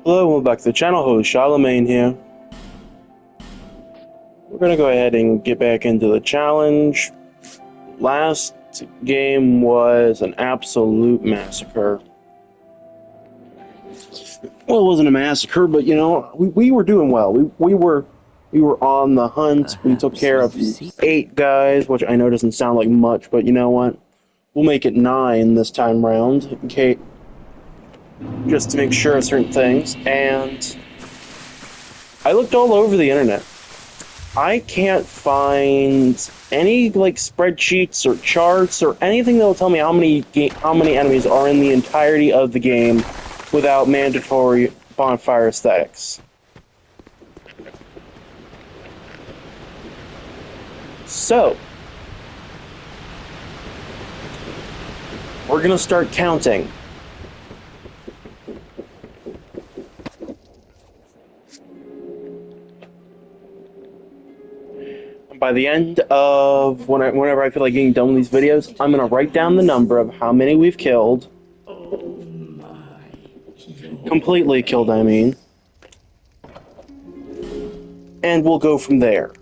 Hello, welcome back to the channel. Host Charlemagne here. We're gonna go ahead and get back into the challenge. Last game was an absolute massacre. Well, it wasn't a massacre, but you know, we were doing well. We were on the hunt. We took care of 8 guys, which I know doesn't sound like much, but you know what? We'll make it 9 this time round. Okay. Just to make sure of certain things, and I looked all over the internet. I can't find any like spreadsheets or charts or anything that will tell me how many enemies are in the entirety of the game without mandatory bonfire aesthetics. So we're gonna start counting. By the end of whenever I feel like getting done with these videos, I'm gonna write down the number of how many we've killed. Completely killed, I mean. And we'll go from there.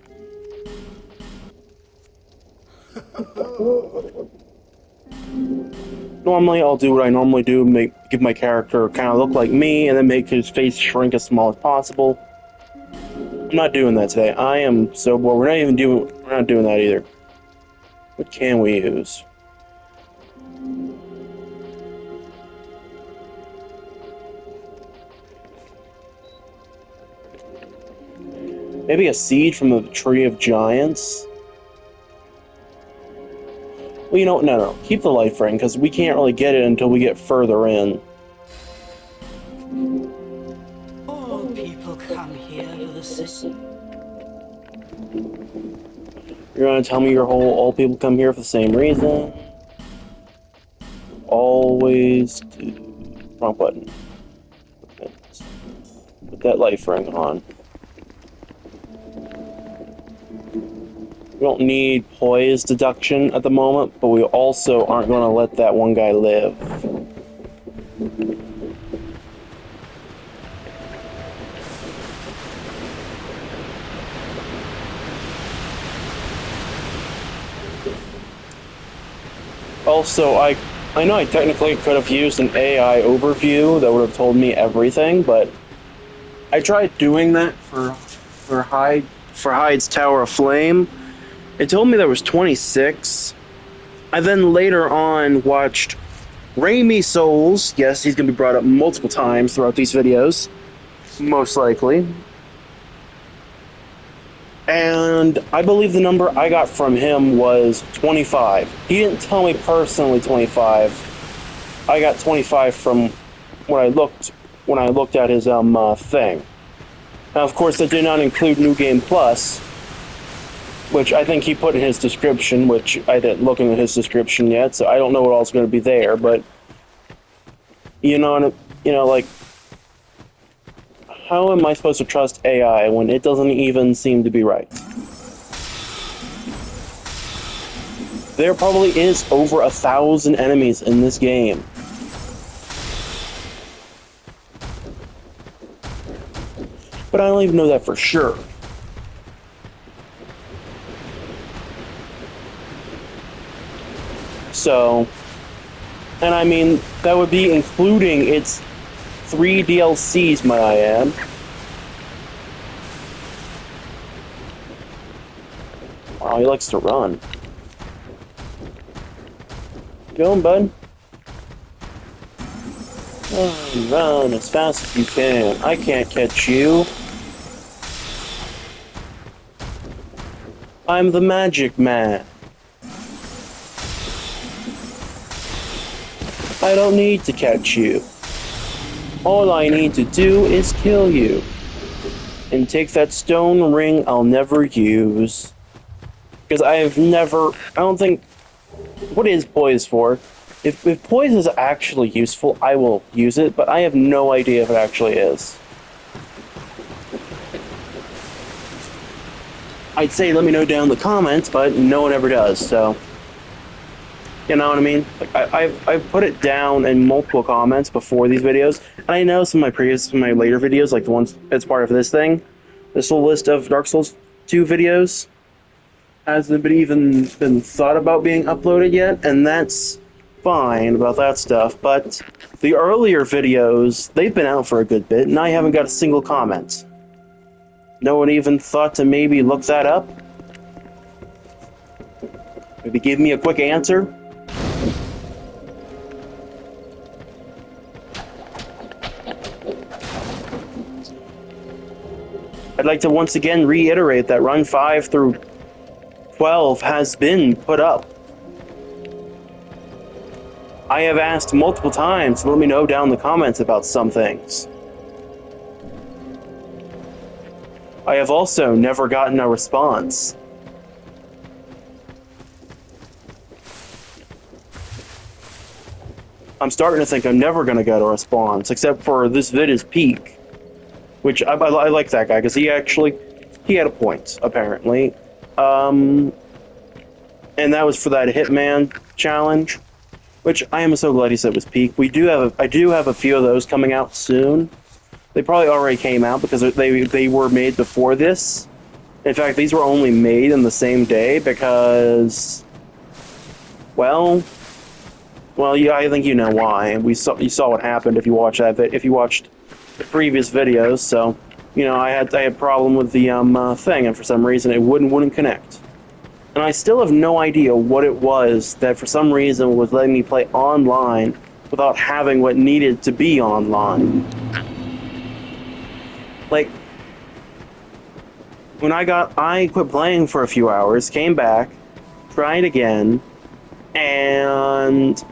Normally, I'll do what I normally do, give my character kind of look like me, and then make his face shrink as small as possible. I'm not doing that today. I am so bored. We're not doing that either. What can we use? Maybe a seed from the Tree of Giants? Well, you know, no. Keep the life ring, because we can't really get it until we get further in. All people come here to the city. You're gonna tell me all people come here for the same reason? Always do. Wrong button. Put that life ring on. We don't need poise deduction at the moment, but we also aren't going to let that one guy live. Also, I know I technically could have used an AI overview that would have told me everything, but I tried doing that for Hyde's Tower of Flame. It told me there was 26. I then later on watched Raimi Souls. Yes, he's going to be brought up multiple times throughout these videos. Most likely. And I believe the number I got from him was 25. He didn't tell me personally 25. I got 25 from when I looked at his thing. Now, of course, that did not include New Game Plus, which I think he put in his description, which I didn't look into his description yet, so I don't know what all's going to be there, but you know, like, how am I supposed to trust AI when it doesn't even seem to be right? There probably is over 1,000 enemies in this game. But I don't even know that for sure. So, and I mean, that would be including its 3 DLCs, might I add. Wow, he likes to run. Going, bud. Run as fast as you can. I can't catch you. I'm the magic man. I don't need to catch you. All I need to do is kill you. And take that stone ring I'll never use. Because I don't think... What is poise for? If poise is actually useful, I will use it, but I have no idea if it actually is. I'd say let me know down in the comments, but no one ever does, so... You know what I mean? Like I've put it down in multiple comments before these videos, and I know some of my later videos, like the ones as part of this thing, this whole list of Dark Souls 2 videos, hasn't even been thought about being uploaded yet, and that's fine about that stuff. But the earlier videos, they've been out for a good bit, and I haven't got a single comment. No one even thought to maybe look that up? Maybe give me a quick answer? I'd like to once again reiterate that run 5 through 12 has been put up. I have asked multiple times to let me know down in the comments about some things. I have also never gotten a response. I'm starting to think I'm never going to get a response, except for this vid's peak. Which, I like that guy, because he had a point, apparently. And that was for that Hitman challenge, which I am so glad he said was peak. I do have a few of those coming out soon. They probably already came out because they were made before this. In fact, these were only made in the same day because, well, yeah, I think you know why. You saw what happened if you watched if you watched the previous videos. So, you know, I had a problem with the thing, and for some reason it wouldn't connect. And I still have no idea what it was that for some reason was letting me play online without having what needed to be online. Like, when I quit playing for a few hours, came back, tried again, and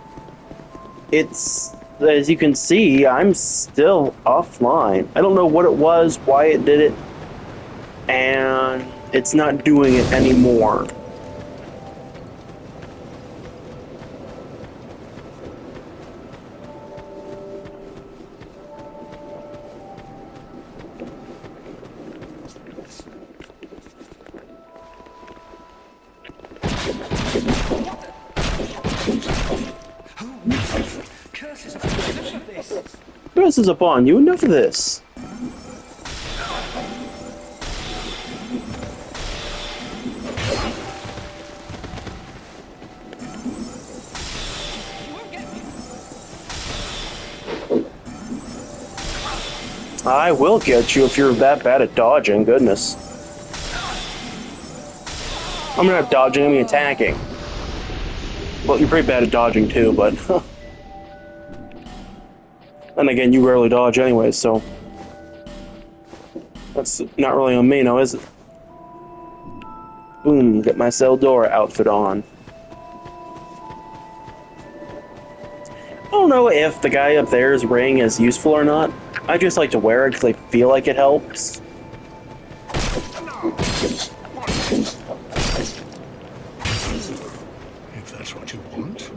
it's, as you can see, I'm still offline. I don't know what it was, why it did it, and it's not doing it anymore. Curses upon you, enough of this. I will get you if you're that bad at dodging, goodness. I'm not dodging, I'm attacking. Well, you're pretty bad at dodging too, but... And again, you rarely dodge anyways, so... That's not really on me now, is it? Boom, get my Seldora outfit on. I don't know if the guy up there's ring is useful or not. I just like to wear it because I feel like it helps. If that's what you want.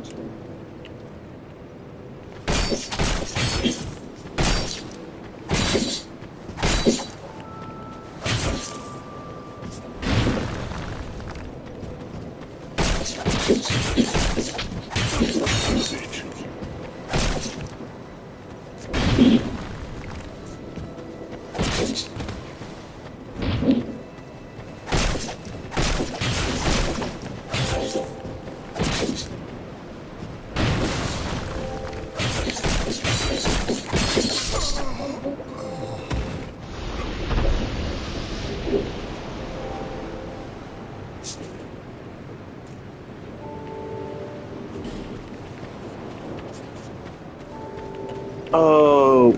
Oh,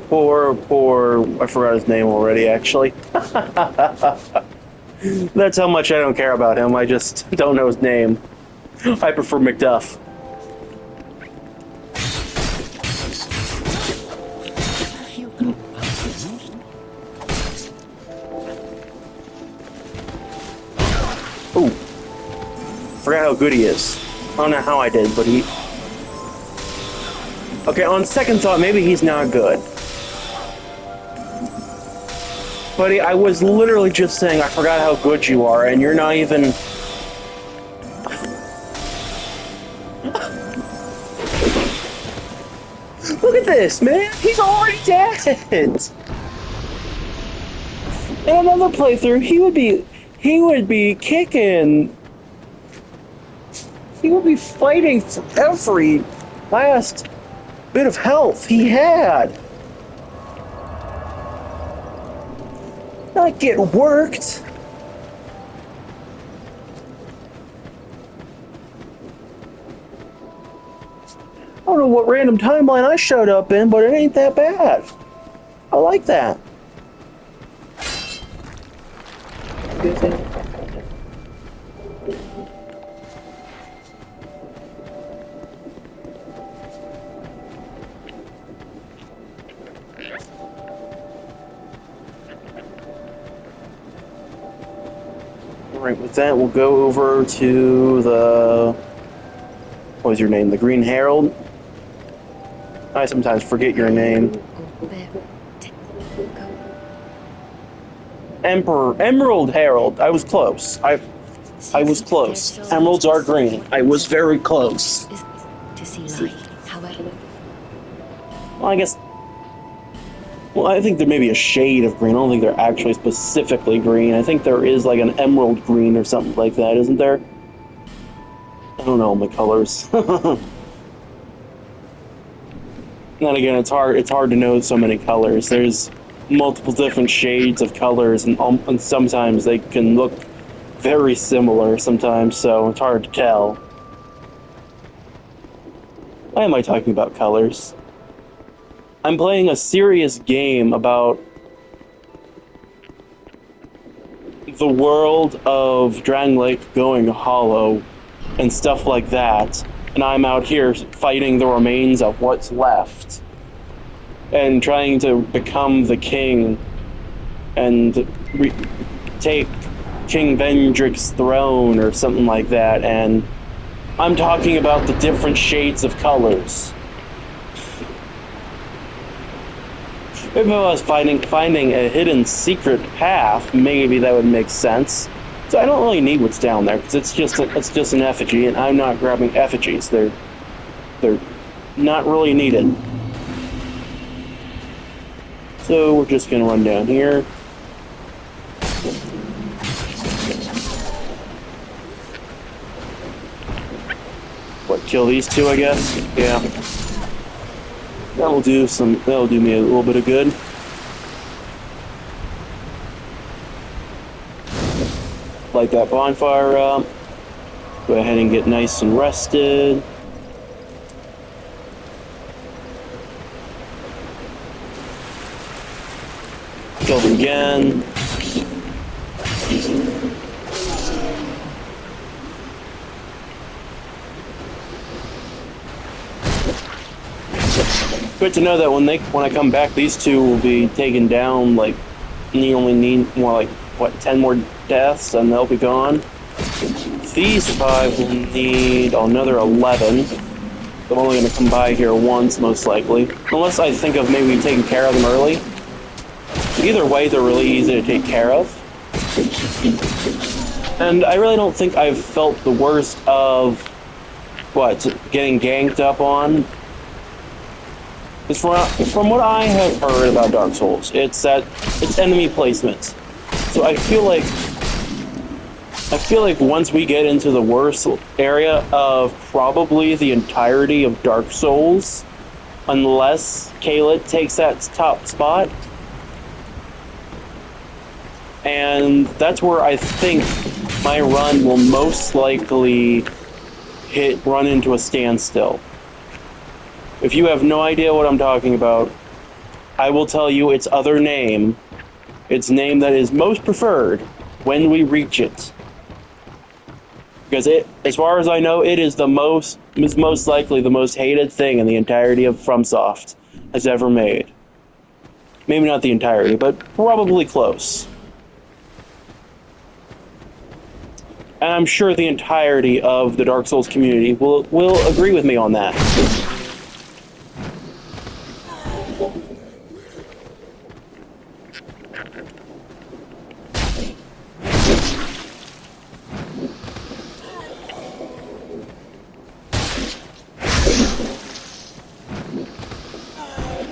poor, I forgot his name already, actually. That's how much I don't care about him, I just don't know his name. I prefer Macduff. Ooh. Forgot how good he is. I don't know how I did, but he... Okay, on second thought, maybe he's not good. Buddy, I was literally just saying I forgot how good you are, and you're not even... this, man? He's already dead! In another playthrough, he would be kicking. He would be fighting for every last bit of health he had. Not get worked. I don't know what random timeline I showed up in, but it ain't that bad. I like that. Alright, with that, we'll go over to the... What was your name? The Green Herald? I sometimes forget your name. Emerald Herald. I was close. I was close. Emeralds are green. I was very close. Well, I guess... Well, I think there may be a shade of green. I don't think they're actually specifically green. I think there is like an emerald green or something like that, isn't there? I don't know my colors. And again, it's hard to know so many colors. There's multiple different shades of colors, and sometimes they can look very similar sometimes, so it's hard to tell. Why am I talking about colors? I'm playing a serious game about the world of Dragon Lake going hollow and stuff like that, and I'm out here fighting the remains of what's left and trying to become the king and take King Vendrick's throne or something like that, and I'm talking about the different shades of colors. If I was finding a hidden secret path, maybe that would make sense. So I don't really need what's down there, because it's just an effigy, and I'm not grabbing effigies. They're not really needed. So we're just gonna run down here. What, kill these two, I guess? Yeah. That'll do me a little bit of good. Light that bonfire up. Go ahead and get nice and rested. Kill them again. Good to know that when I come back, these two will be taken down. Like, you only need more, like, what, 10 more deaths, and they'll be gone. These 5 will need another 11. I'm only going to come by here once, most likely, unless I think of maybe taking care of them early. Either way, they're really easy to take care of. And I really don't think I've felt the worst of, getting ganked up on. From what I have heard about Dark Souls, it's enemy placement. So I feel like once we get into the worst area of probably the entirety of Dark Souls, unless Kaylet takes that top spot, and that's where I think my run will most likely run into a standstill. If you have no idea what I'm talking about, I will tell you its other name. Its name that is most preferred when we reach it. Because as far as I know, it's most likely the most hated thing in the entirety of FromSoft has ever made. Maybe not the entirety, but probably close. And I'm sure the entirety of the Dark Souls community will agree with me on that.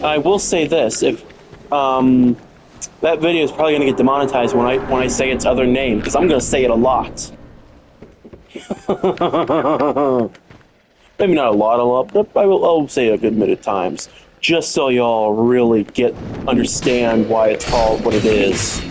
I will say this: if that video is probably going to get demonetized when I say its other name, because I'm going to say it a lot. Maybe not a lot, but I'll say it a good bit of times, just so y'all really understand why it's called what it is.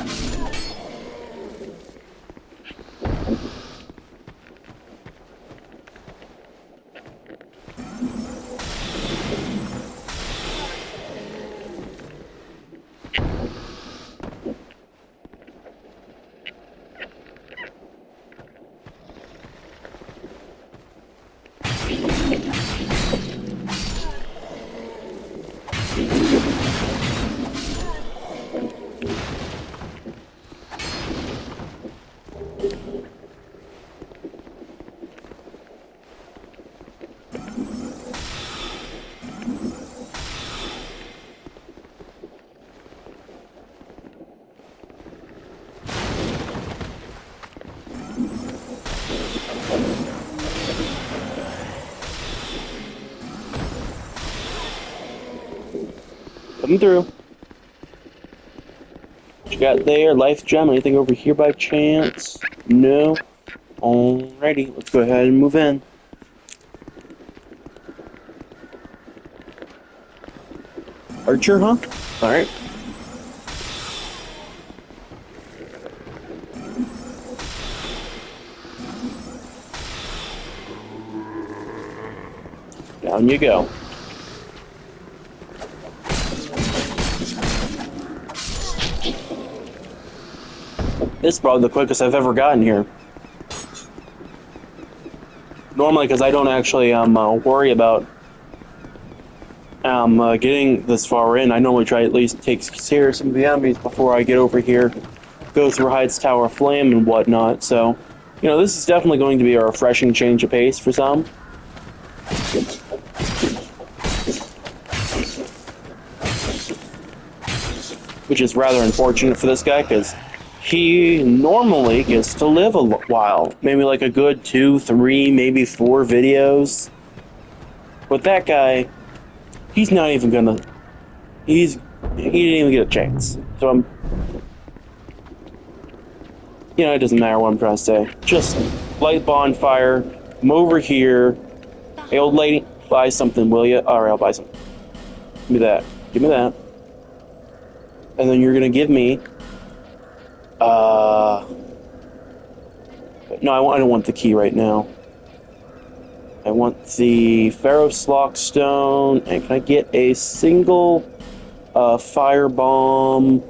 Coming through. What you got there? Life gem? Anything over here by chance? No? Alrighty, let's go ahead and move in. Archer, huh? Alright. Down you go. This is probably the quickest I've ever gotten here. Normally, because I don't actually worry about getting this far in, I normally try to at least take care of some of the enemies before I get over here, go through Hyde's Tower of Flame and whatnot. So, you know, this is definitely going to be a refreshing change of pace for some. Which is rather unfortunate for this guy, because he normally gets to live a while. Maybe like a good 2, 3, maybe 4 videos. But that guy, he's not even gonna... He didn't even get a chance. So I'm... You know, it doesn't matter what I'm trying to say. Just light bonfire, come over here. Hey, old lady, buy something, will you? Alright, I'll buy something. Give me that. Give me that. And then you're gonna give me... No, I don't want the key right now. I want the Ferroslock Stone, and can I get a single firebomb? Is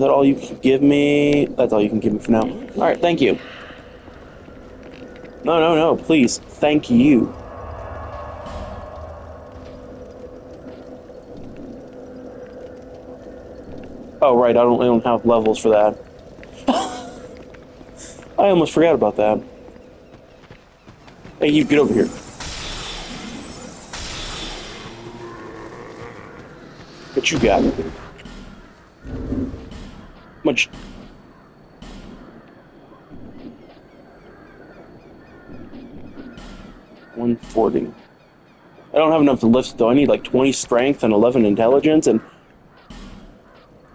that all you can give me? That's all you can give me for now. Alright, thank you. No, please. Thank you. Oh, right, I don't have levels for that. I almost forgot about that. Hey, you, get over here. What you got? Much... $140. I don't have enough to lift, though. I need like 20 strength and 11 intelligence, and...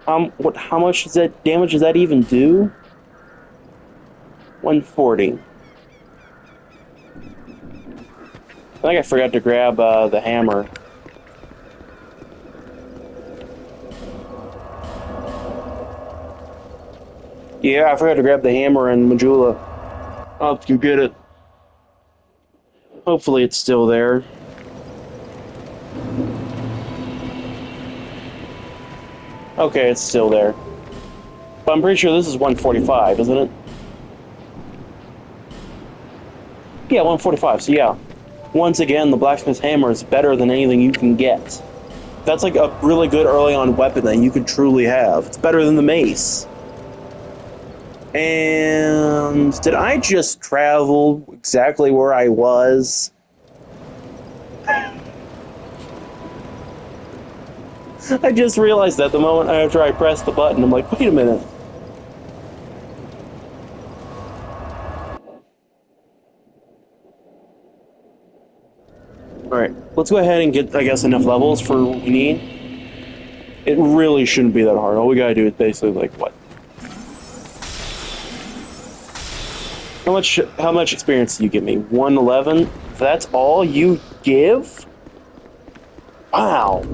how much does that damage does that even do? 140. I think I forgot to grab the hammer. Yeah, I forgot to grab the hammer and Majula. I'll have to get it. Hopefully it's still there. Okay, it's still there. But I'm pretty sure this is 145, isn't it? Yeah, 145, so yeah. Once again, the blacksmith's hammer is better than anything you can get. That's like a really good early on weapon that you could truly have. It's better than the mace. And did I just travel exactly where I was? I just realized that the moment after I pressed the button, I'm like, wait a minute. Alright, let's go ahead and get, I guess, enough levels for what we need. It really shouldn't be that hard. All we gotta do is basically, like, what? How much experience do you give me? 111? That's all you give? Wow.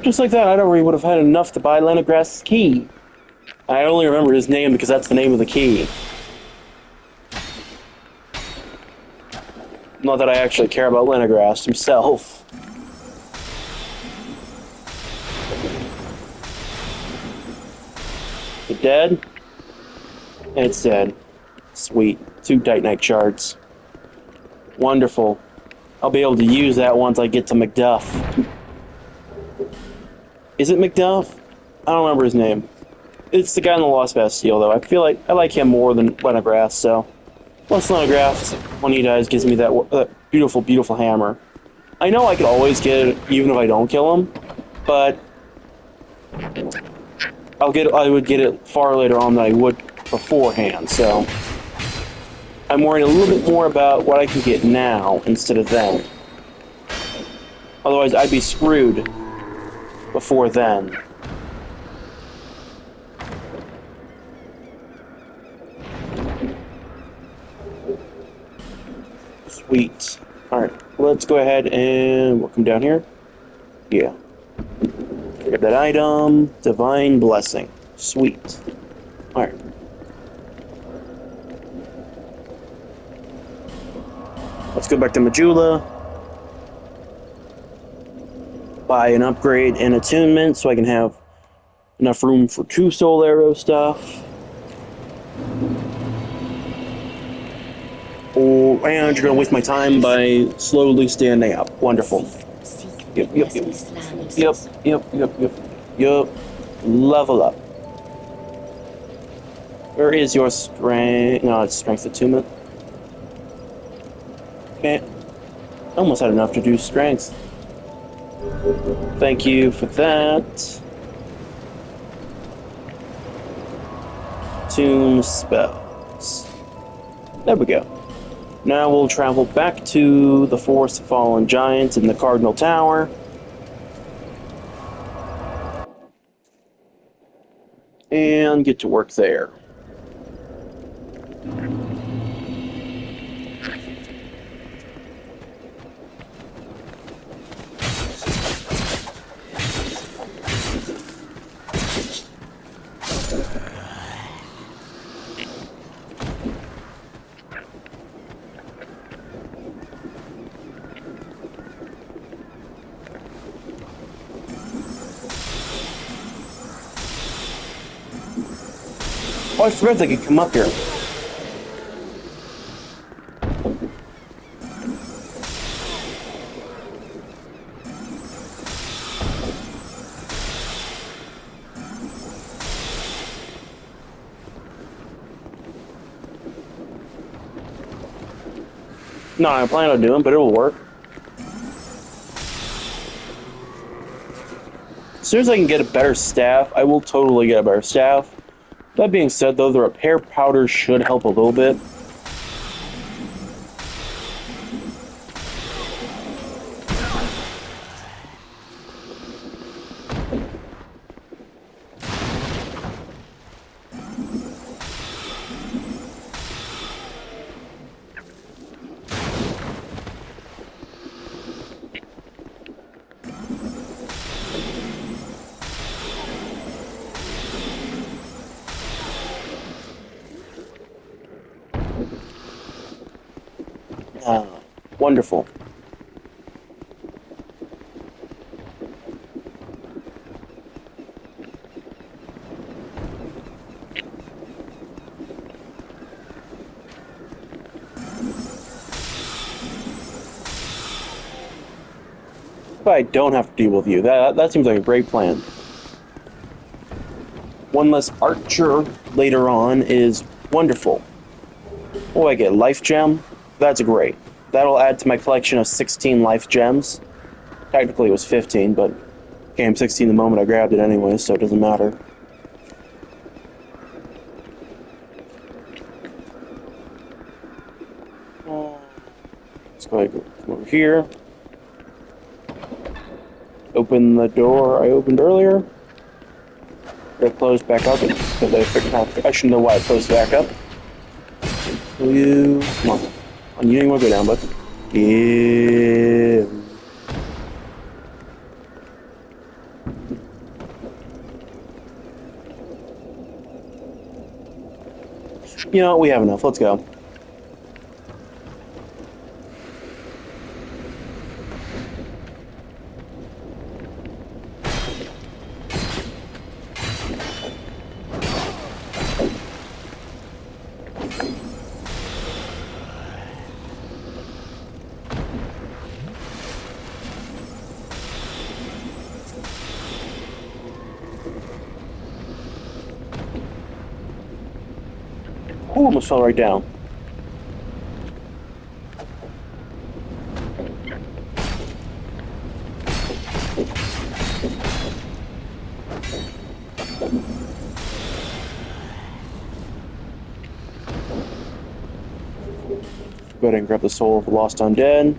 Just like that, I don't really would have had enough to buy Leningrass's key. I only remember his name because that's the name of the key. Not that I actually care about Leningrass himself. It dead? It's dead. Sweet. 2 Titanite shards. Wonderful. I'll be able to use that once I get to Macduff. Is it Macduff? I don't remember his name. It's the guy in the Lost Bastille, though. I feel like I like him more than Leningrass, so... Plus Leningrass, when he dies, gives me that beautiful, beautiful hammer. I know I could always get it, even if I don't kill him, but... I would get it far later on than I would beforehand, so... I'm worried a little bit more about what I can get now, instead of then. Otherwise, I'd be screwed before then. Sweet. Alright, let's go ahead and we'll come down here. Yeah. Get that item. Divine Blessing. Sweet. Alright. Let's go back to Majula. Buy an upgrade and attunement so I can have enough room for 2 soul arrow stuff. Oh, and you're gonna waste my time by slowly standing up. Wonderful. Yep. Level up. Where is your strength? No, it's strength attunement. Okay. Almost had enough to do strength. Thank you for that. Tune spells. There we go. Now we'll travel back to the Forest of Fallen Giants in the Cardinal Tower. And get to work there. Oh, I forgot they could come up here. No, I plan on doing, but it will work. As soon as I can get a better staff, I will totally get a better staff. That being said, though, the repair powder should help a little bit. Wonderful. But I don't have to deal with you. That seems like a great plan. One less archer later on is wonderful. Oh, I get life gem. That's great. That'll add to my collection of 16 life gems. Technically it was 15, but became 16 the moment I grabbed it anyway, so it doesn't matter. Let's go ahead and come over here. Open the door I opened earlier. It closed back up because I shouldn't know why it closed back up. You come on. You didn't want to go down, bud. Yeah. You know, we have enough. Let's go. Ooh, almost fell right down. Go ahead and grab the soul of the lost undead.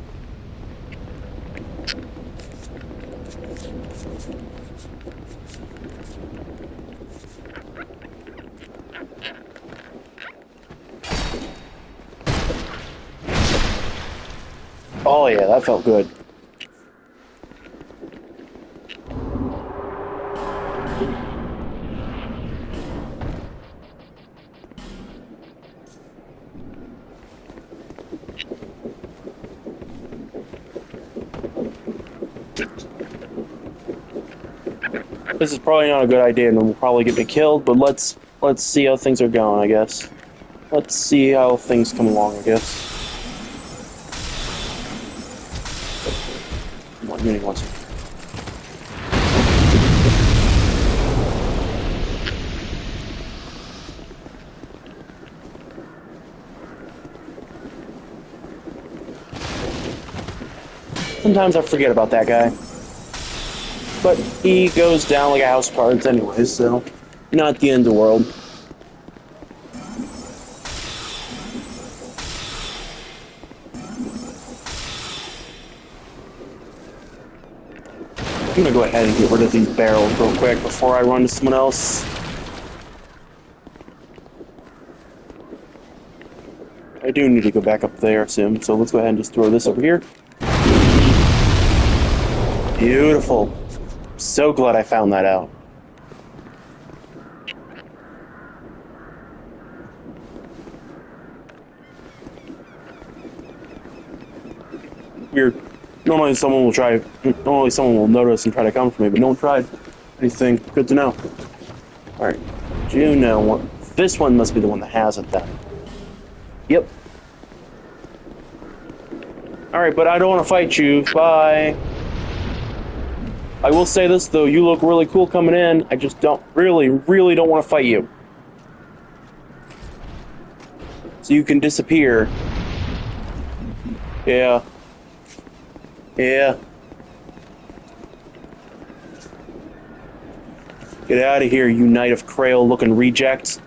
Oh yeah, that felt good. This is probably not a good idea, and we'll probably get me killed. But let's see how things are going. I guess. Let's see how things come along. I guess. Come on, Mini wants. Sometimes I forget about that guy. But he goes down like a house of cards anyways, so not the end of the world. I'm gonna go ahead and get rid of these barrels real quick before I run to someone else. I do need to go back up there soon, so let's go ahead and just throw this over here. Beautiful. So glad I found that out. Weird. Normally someone will notice and try to come for me, but no one tried anything. Good to know. Alright. Do you know what? This one must be the one that has it then. Yep. Alright, but I don't want to fight you. Bye. I will say this though, you look really cool coming in. I just really don't want to fight you. So you can disappear. Yeah. Yeah. Get out of here, you Knight of Krail looking reject.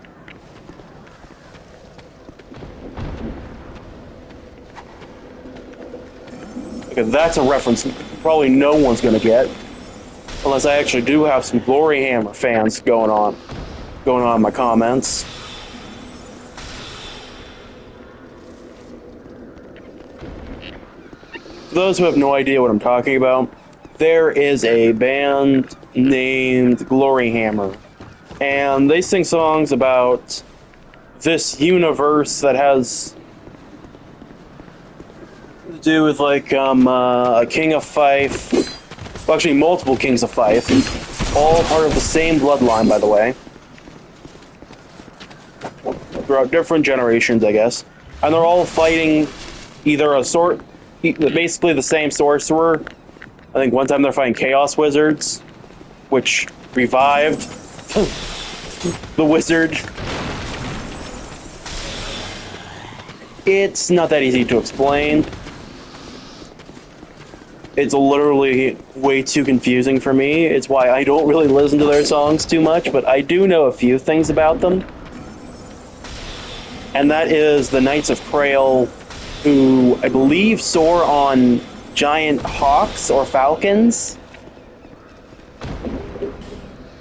Okay, that's a reference probably no one's gonna get. Unless I actually do have some Glory Hammer fans going on in my comments. For those who have no idea what I'm talking about, there is a band named Glory Hammer, and they sing songs about this universe that has to do with like a King of Fife. Well, actually, multiple Kings of Fife, all part of the same bloodline, by the way. Throughout different generations, I guess. And they're all fighting either basically the same sorcerer. I think one time they're fighting Chaos Wizards, which revived the wizard. It's not that easy to explain. It's literally way too confusing for me. It's why I don't really listen to their songs too much, but I do know a few things about them. And that is the Knights of Krail, who I believe soar on giant hawks or falcons.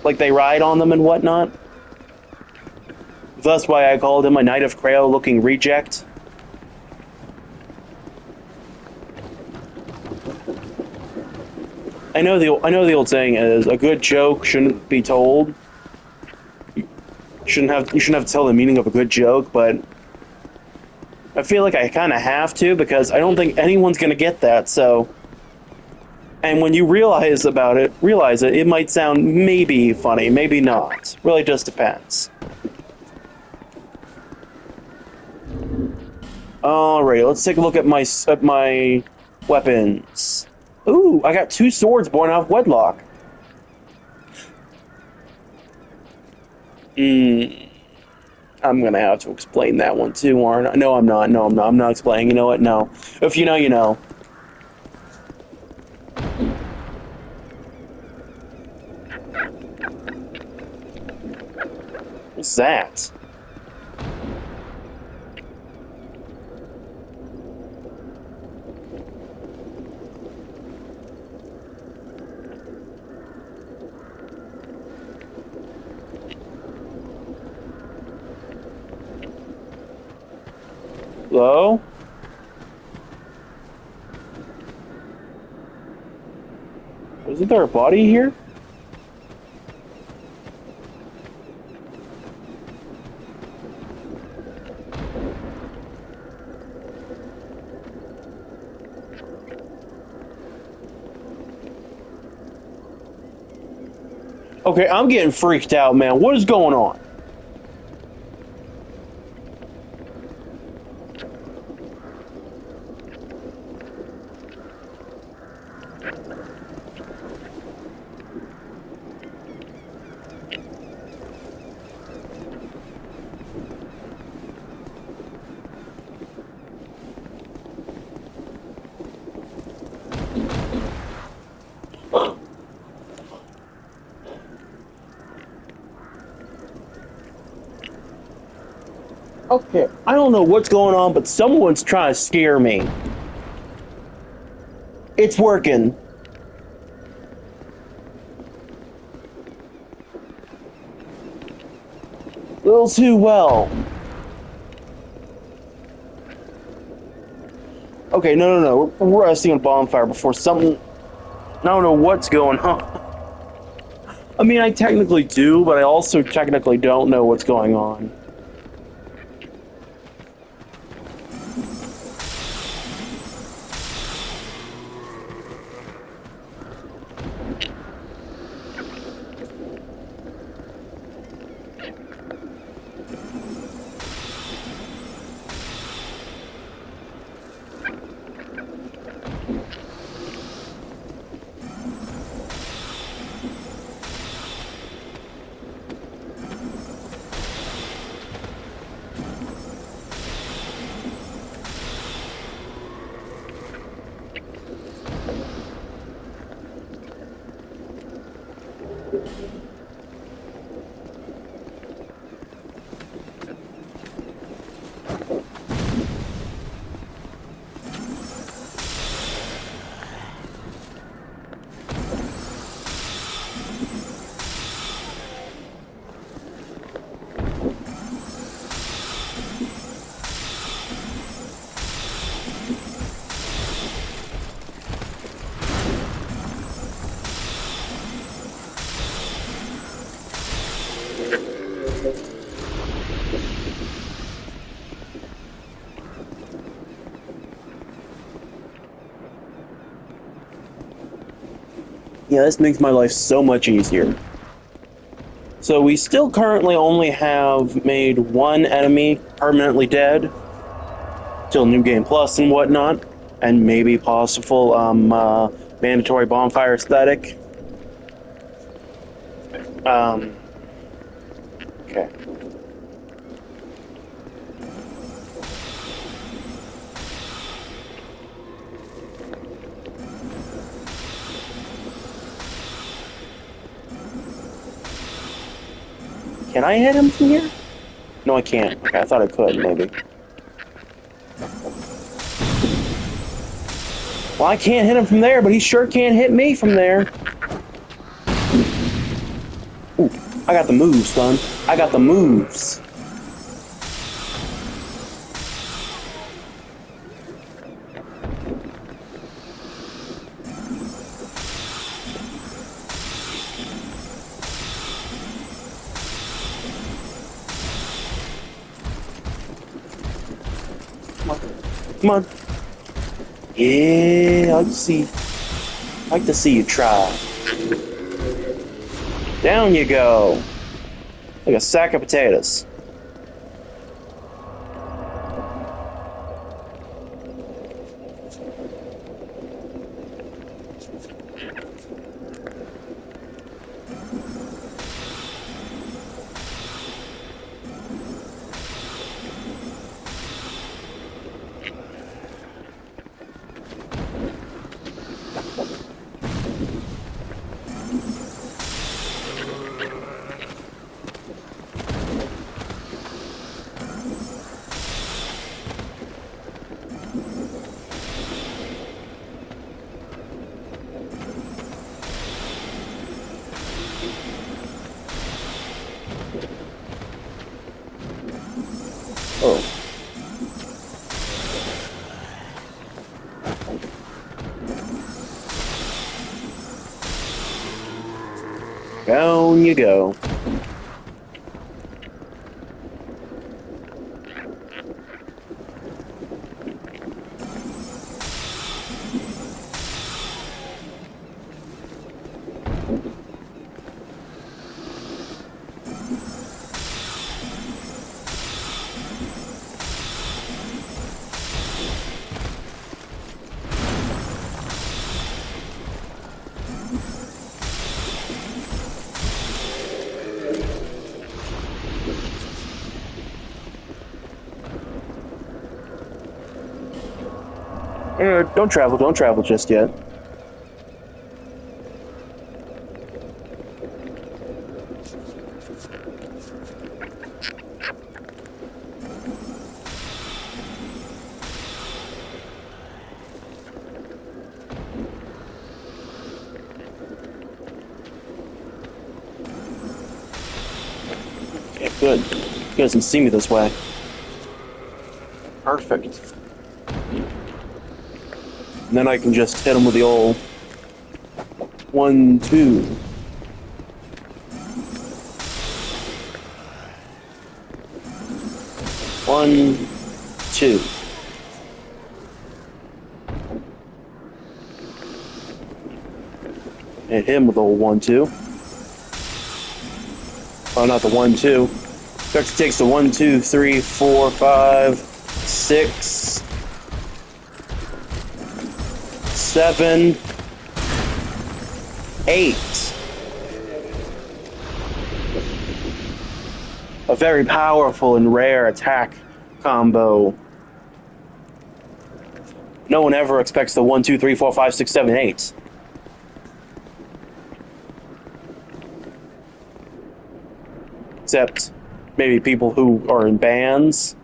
Like they ride on them and whatnot. That's why I called him a Knight of Krail looking reject. I know the old saying is a good joke shouldn't be told. You shouldn't have to tell the meaning of a good joke, but I feel like I kind of have to because I don't think anyone's gonna get that. So, and when you realize it, it might sound maybe funny, maybe not. Really, just depends. Alright, let's take a look at my weapons. Ooh, I got 2 swords born out of wedlock. I'm gonna have to explain that one too, aren't I? No, I'm not. No, I'm not. I'm not explaining. You know what? No. If you know, you know. What's that? Hello? Isn't there a body here? Okay, I'm getting freaked out, man. What is going on? Okay, I don't know what's going on, but someone's trying to scare me. It's working. A little too well. Okay, no. We're resting on bonfire before something... I don't know what's going on. I mean, I technically do, but I also technically don't know what's going on. Yeah, this makes my life so much easier. So we still currently only have made 1 enemy permanently dead. Till New Game Plus and whatnot. And maybe possible mandatory bonfire aesthetic. Okay. Can I hit him from here? No, I can't. Okay, I thought I could, maybe. Well, I can't hit him from there, but he sure can't hit me from there. Ooh, I got the moves, son. I got the moves. Come on. Yeah, I like to see you try. Down you go. Like a sack of potatoes. Oh. Down you go. Don't travel just yet. Okay, good. He doesn't see me this way. Perfect. And then I can just hit him with the old 1, 2. One, two. Hit him with the old 1, 2. Oh, not the 1, 2. Vector takes the 1, 2, 3, 4, 5, 6. 7, 8. A very powerful and rare attack combo. No one ever expects the 1, 2, 3, 4, 5, 6, 7, 8. Except maybe people who are in bands.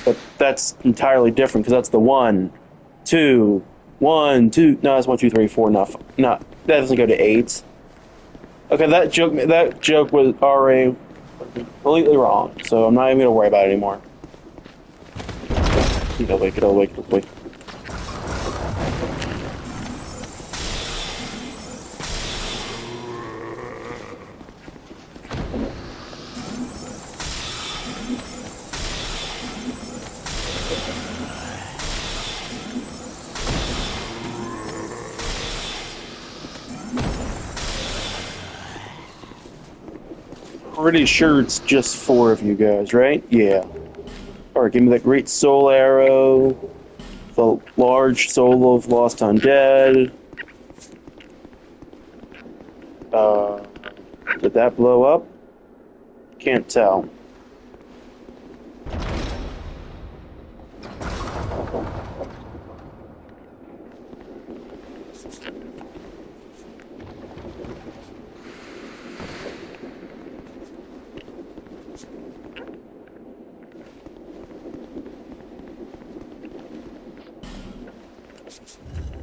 But that's entirely different because that's the 1, 2, 1, 2. No, that's 1, 2, 3, 4. No, that doesn't go to 8. Okay, that joke was already completely wrong, so I'm not even gonna worry about it anymore. Get away, get away, get away. Pretty sure it's just 4 of you guys, right? Yeah. Alright, give me that great soul arrow. The large soul of Lost Undead. Did that blow up? Can't tell.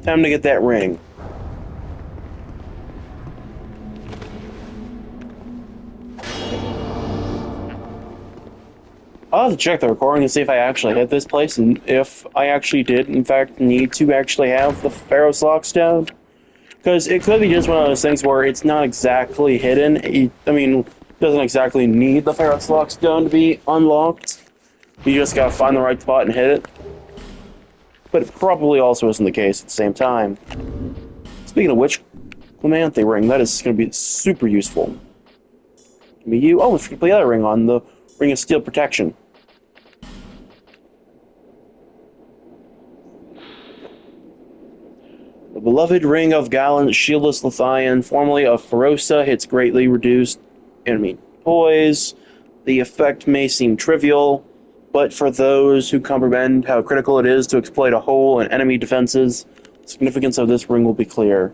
Time to get that ring. I'll have to check the recording and see if I actually hit this place, and if I actually did, in fact, need to actually have the Pharaoh's Lock Stone. Because it could be just one of those things where it's not exactly hidden. I mean, it doesn't exactly need the Pharaoh's Lock Stone to be unlocked. You just gotta find the right spot and hit it. But it probably also isn't the case at the same time. Speaking of which, Clemente ring, that is going to be super useful. Give me you. Oh, let's put the other ring on, the Ring of Steel Protection. The beloved ring of gallant, shieldless Lithian, formerly of Ferosa, hits greatly reduced enemy poise. The effect may seem trivial, but for those who comprehend how critical it is to exploit a hole in enemy defenses, the significance of this ring will be clear.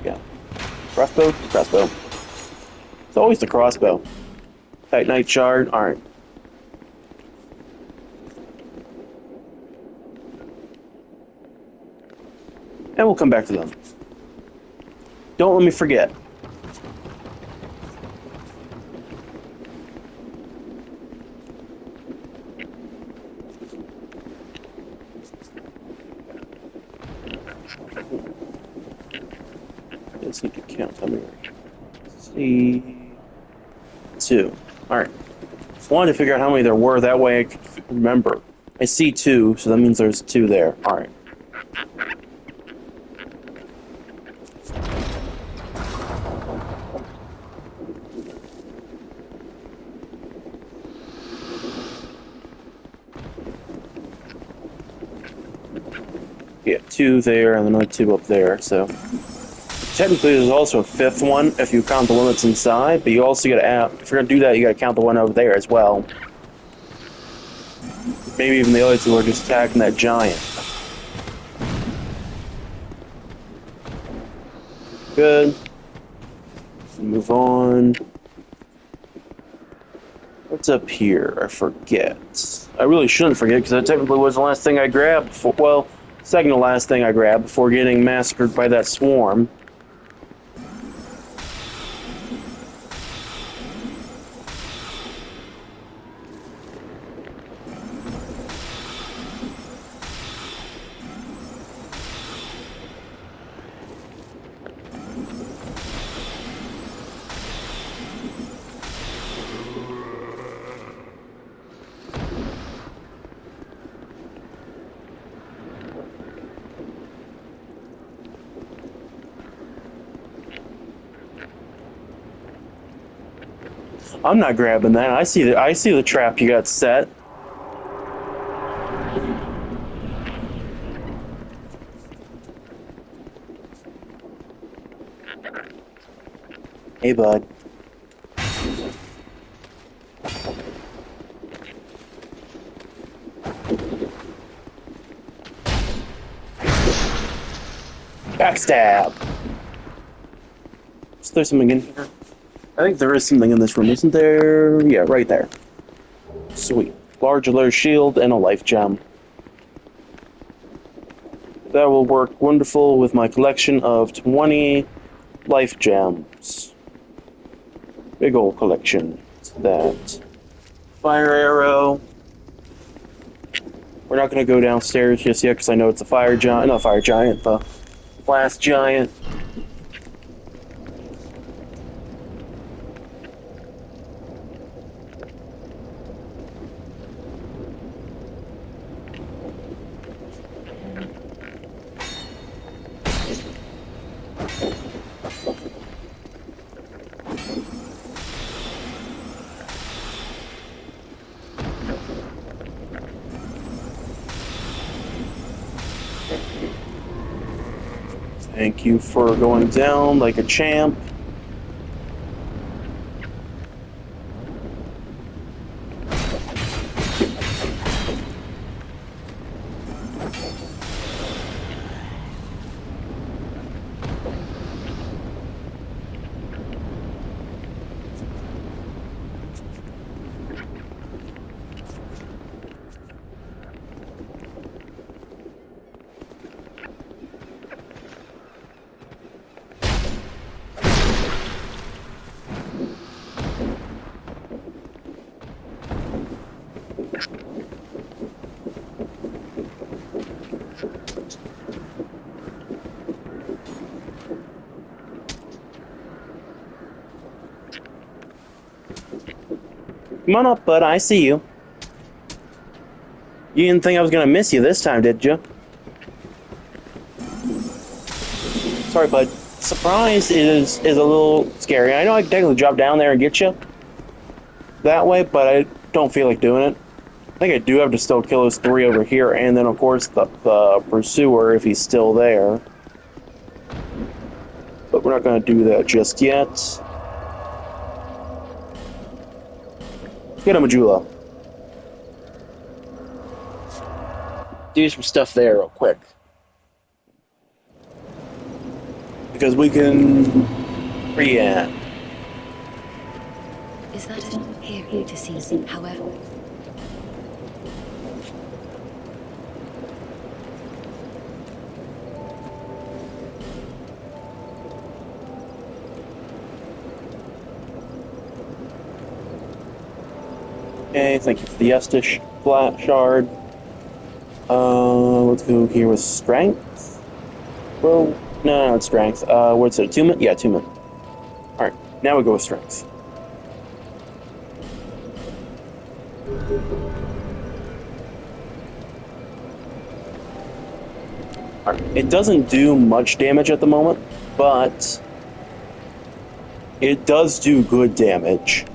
Yeah. Crossbow? Crossbow. It's always the crossbow. Titanite shard? Alright. And we'll come back to them. Don't let me forget. Just need to count how many. See, 2. Alright. Wanted to figure out how many there were, that way I could remember. I see 2, so that means there's 2 there. Alright. Yeah, 2 there, and another 2 up there, so... Technically, there's also a 5th one, if you count the one that's inside, but you also gotta add... If you're gonna do that, you gotta count the one over there as well. Maybe even the other 2 are just attacking that giant. Good. Move on. What's up here? I forget. I really shouldn't forget, because that technically was the last thing I grabbed before... Well, second to last thing I grabbed before getting massacred by that swarm. I'm not grabbing that. I see the trap you got set. Hey, bud. Backstab. Is there something in here? I think there is something in this room, isn't there? Yeah, right there. Sweet. Large alert shield and a life gem. That will work wonderful with my collection of 20 life gems. Big old collection. That. Fire arrow. We're not going to go downstairs just yet because I know it's a fire giant. Not fire giant, the blast giant. Thank you for going down like a champ. Come on up, bud. I see you. You didn't think I was gonna miss you this time, did you? Sorry, bud. Surprise is a little scary. I know I can technically drop down there and get you that way, but I don't feel like doing it. I think I do have to still kill those 3 over here, and then of course the pursuer if he's still there. But we're not gonna do that just yet. Let's get a Majula. Do some stuff there real quick. Because we can react. Is that it? Here to see, however. Okay, thank you for the Estish flat shard. Let's go here with strength. Well, no, it's strength. What's it? Attunement? Yeah, attunement. Alright, now we go with strength. Alright, it doesn't do much damage at the moment, but it does do good damage.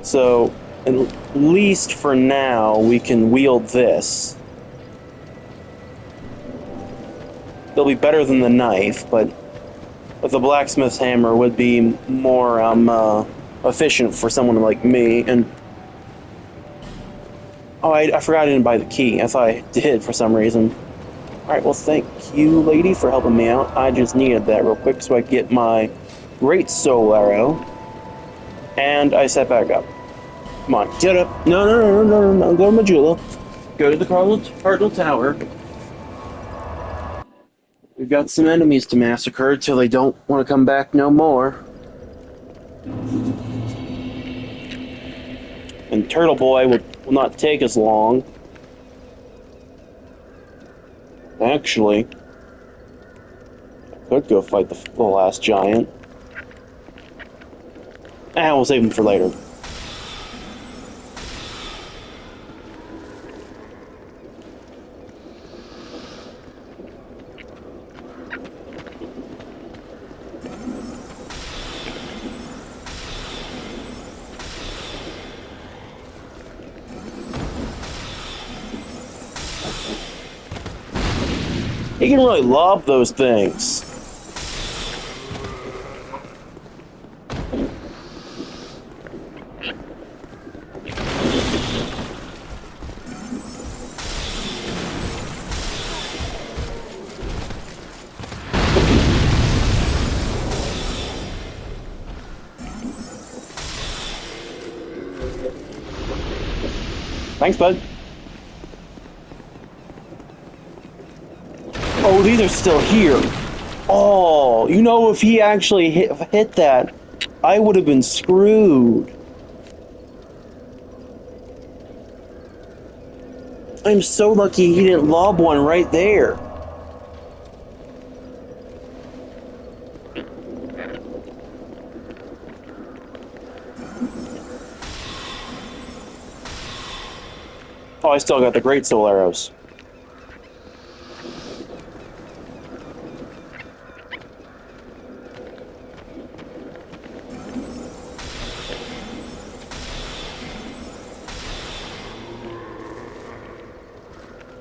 So, at least for now, we can wield this. It'll be better than the knife, but the blacksmith's hammer would be more efficient for someone like me. And oh, I forgot I didn't buy the key. I thought I did for some reason. Alright, well thank you, lady, for helping me out. I just needed that real quick so I get my great soul arrow. And I set back up. Come on, get up. No. Go to Majula. Go to the Cardinal Tower. We've got some enemies to massacre till they don't want to come back no more. And Turtle Boy will not take as long. Actually, I could go fight the last giant. And we'll save him for later. He can really lob those things. Thanks, bud. Oh, these are still here. Oh, you know, if he actually hit that, I would have been screwed. I'm so lucky he didn't lob one right there. Oh, I still got the great soul arrows.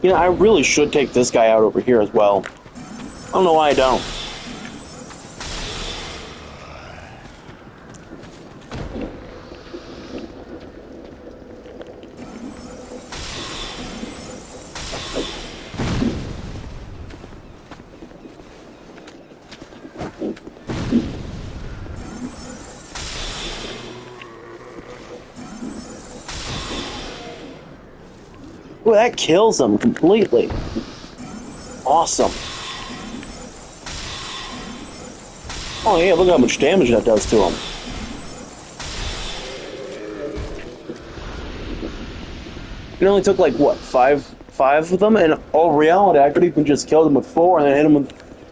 You know, I really should take this guy out over here as well. I don't know why I don't. Boy, that kills them completely. Awesome. Oh yeah, look how much damage that does to them. It only took like what, five of them, and all reality I could even just kill them with 4 and then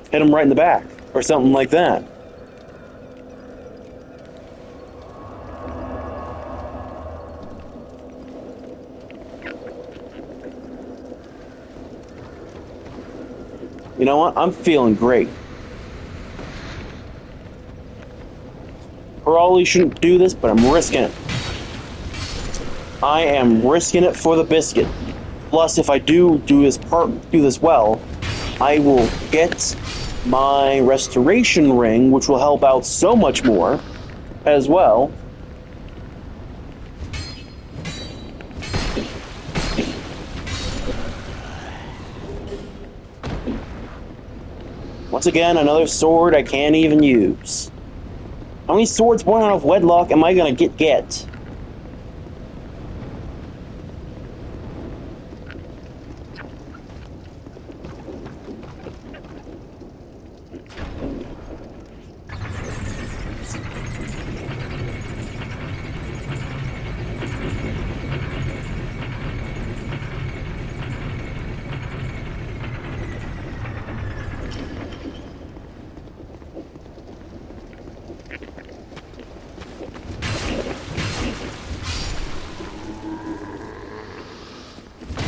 hit them right in the back or something like that. You know what? I'm feeling great. Probably shouldn't do this, but I'm risking it. I am risking it for the biscuit. Plus, if I do this well, I will get my restoration ring, which will help out so much more, as well. Once again, another sword I can't even use. How many swords born out of wedlock am I gonna get?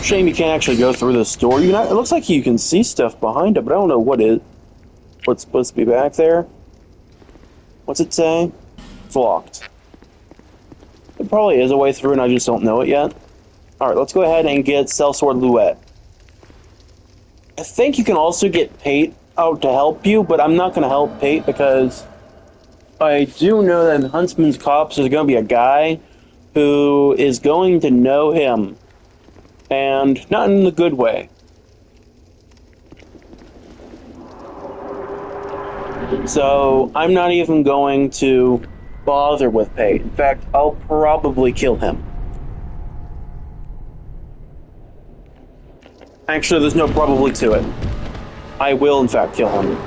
Shame you can't actually go through this door. It looks like you can see stuff behind it, but I don't know what's supposed to be back there. What's it say? It's locked. It probably is a way through and I just don't know it yet. Alright, let's go ahead and get Sellsword Luette. I think you can also get Pate out to help you, but I'm not going to help Pate because I do know that in Huntsman's Cops there's going to be a guy who is going to know him. And not in the good way. So, I'm not even going to bother with Pate. In fact, I'll probably kill him. Actually, there's no probably to it. I will, in fact, kill him.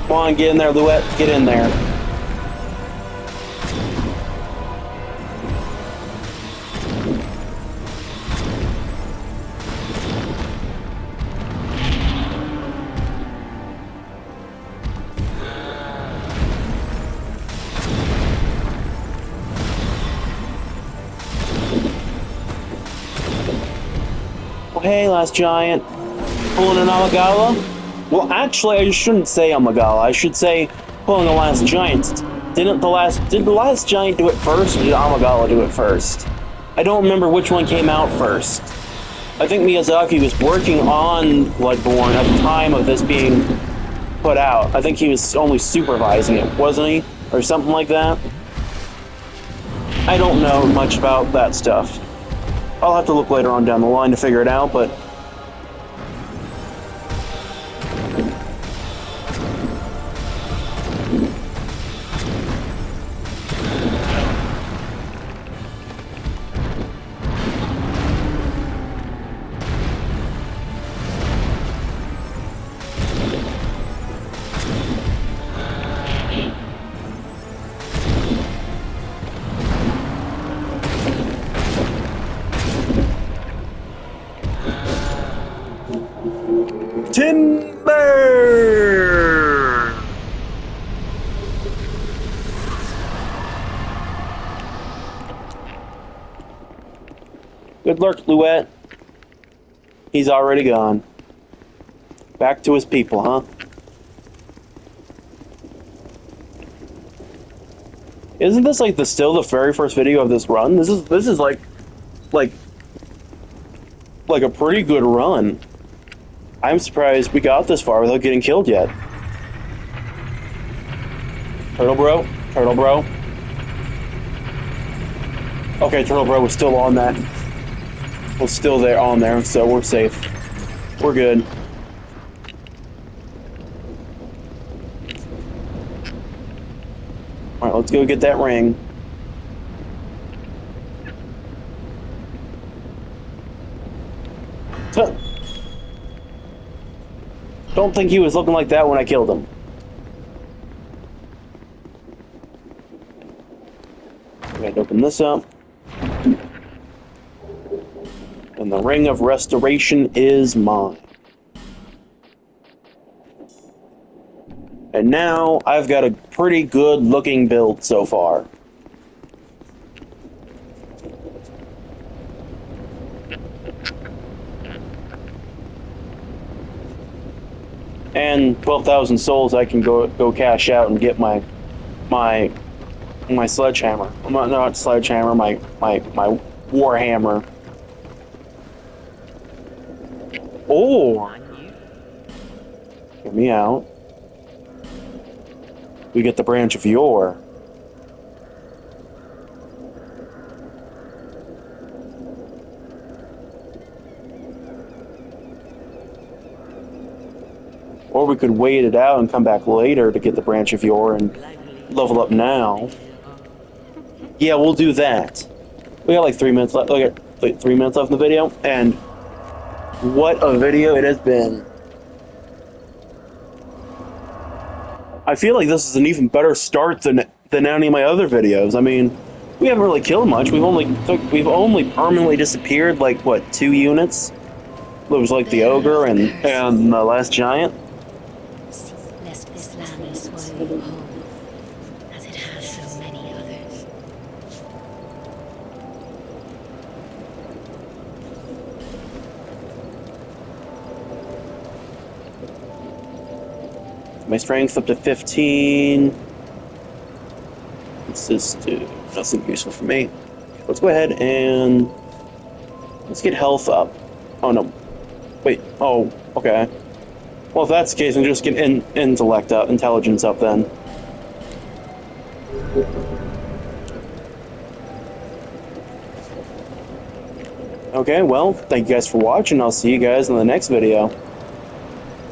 Come on, get in there, Luette. Get in there. Well, hey, last giant. Pulling an Amagala? Well, actually, I shouldn't say Amagala. I should say pulling the last giant. Did the last giant do it first, or did Amagala do it first? I don't remember which one came out first. I think Miyazaki was working on Bloodborne at the time of this being put out. I think he was only supervising it, wasn't he? Or something like that? I don't know much about that stuff. I'll have to look later on down the line to figure it out, but... Timber! Good luck, Luette. He's already gone. Back to his people, huh? Isn't this like still the very first video of this run? This is like a pretty good run. I'm surprised we got this far without getting killed yet. Turtle bro? Turtle bro? Okay, Turtle bro was still on that. Was still there on there, so we're safe. We're good. let's go get that ring. Don't think he was looking like that when I killed him. I'm gonna open this up. And the Ring of Restoration is mine. And now I've got a pretty good looking build so far. And 12,000 souls I can go cash out and get my sledgehammer. Not sledgehammer, my warhammer. Or get me out. We get the branch of yore. Or we could wait it out and come back later to get the branch of yore and level up now. Yeah, we'll do that. We got like 3 minutes left. Look at like 3 minutes left in the video, and what a video it has been. I feel like this is an even better start than any of my other videos. I mean, we haven't really killed much. We've only permanently disappeared like what, 2 units. It was like the ogre and the last giant. Lest this land swallow you whole, as it has so many others. My strength up to 15. Let's just do nothing useful for me. Let's go ahead and let's get health up. Oh no. Wait. Oh, okay. Well, if that's the case, then just get intelligence up then. Okay, well, thank you guys for watching. I'll see you guys in the next video.